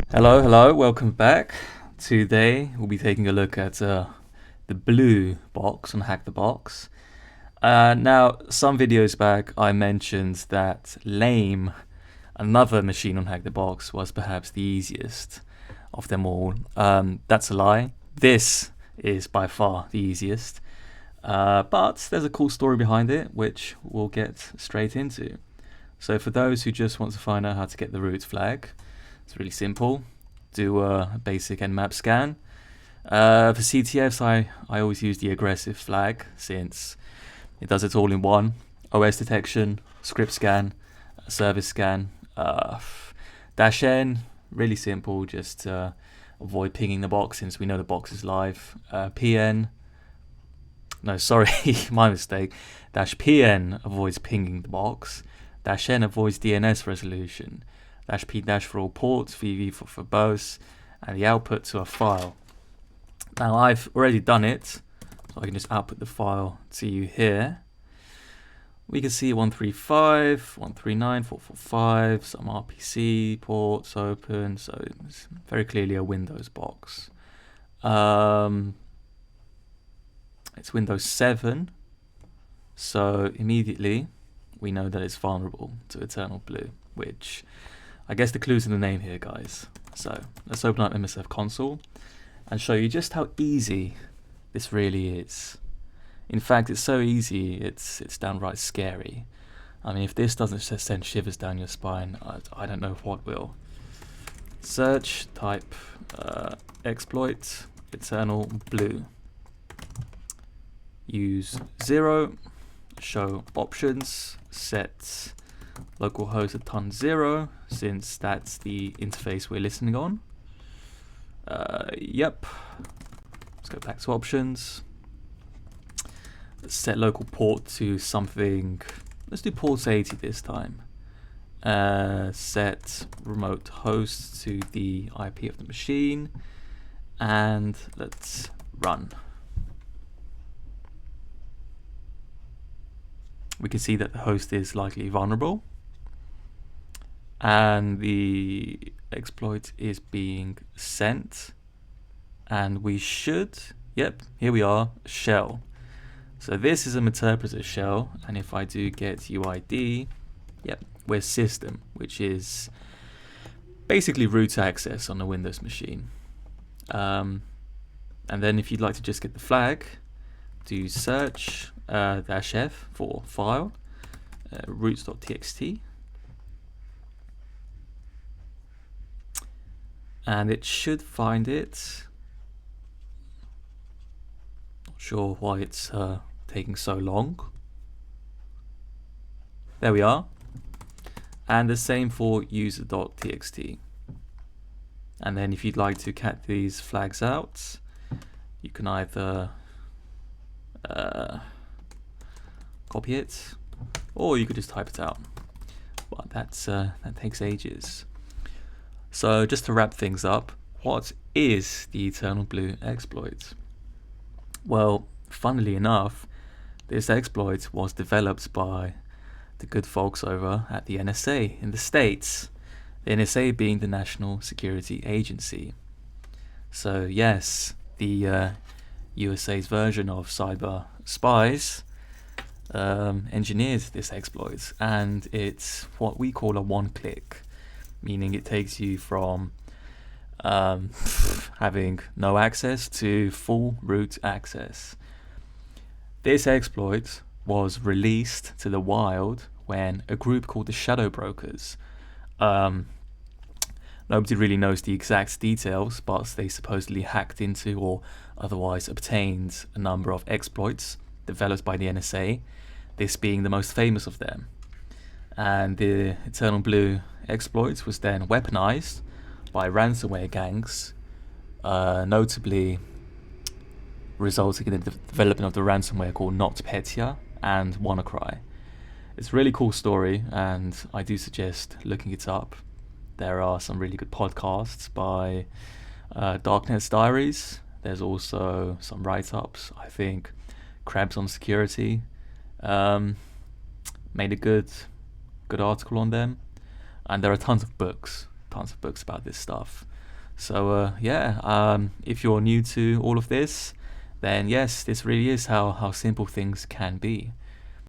Hello, welcome back. Today we'll be taking a look at the blue box on HackTheBox. Now, some videos back I mentioned that Lame, another machine on HackTheBox, was perhaps the easiest of them all. That's a lie. This is by far the easiest. But there's a cool story behind it, which we'll get straight into. So for those who just want to find out how to get the root flag, it's really simple. Do a basic nmap scan. For CTFs, I always use the aggressive flag since it does it all in one. OS detection, script scan, service scan. -N, really simple, just avoid pinging the box since we know the box is live. PN, no, sorry, my mistake. -PN avoids pinging the box. -N avoids DNS resolution. -P- for all ports, VV for verbose, and the output to a file. Now I've already done it, so I can just output the file to you here. We can see 135, 139, 445, some RPC ports open, so it's very clearly a Windows box. It's Windows 7, so immediately we know that it's vulnerable to Eternal Blue, which I guess the clue's in the name here, guys. So let's open up MSF console and show you just how easy this really is. In fact, it's so easy, it's downright scary. I mean, if this doesn't send shivers down your spine, I don't know what will. Search, type exploit, Eternal Blue. Use 0, show options, set localhost at /0 since that's the interface we're listening on. Yep. Let's go back to options. Let's set local port to something. Let's do port 80 this time. Set remote host to the IP of the machine, and let's run. We can see that the host is likely vulnerable and the exploit is being sent, and we should, yep, here we are, shell. So this is a interpreter shell, and if I do get UID, yep, we're system, which is basically root access on a Windows machine. And then if you'd like to just get the flag, do search -F for file, roots.txt, and it should find it. Not sure why it's taking so long. There we are. And the same for user.txt. And then if you'd like to cat these flags out, you can either copy it, or you could just type it out. But that takes ages. So just to wrap things up, what is the Eternal Blue exploit? Well, funnily enough, this exploit was developed by the good folks over at the NSA in the States. The NSA being the National Security Agency. So yes, the USA's version of cyber spies engineered this exploit, and it's what we call a one-click, meaning it takes you from having no access to full root access. This exploit was released to the wild when a group called the Shadow Brokers, nobody really knows the exact details, but they supposedly hacked into or otherwise obtained a number of exploits developed by the NSA, this being the most famous of them. And the Eternal Blue exploit was then weaponized by ransomware gangs, notably resulting in the development of the ransomware called NotPetya and WannaCry. It's a really cool story, and I do suggest looking it up. There are some really good podcasts by Darknet's Diaries. There's also some write-ups. I think Crabs on Security made a good article on them, and there are tons of books tons of books about this stuff. So if you're new to all of this, then yes, this really is how simple things can be.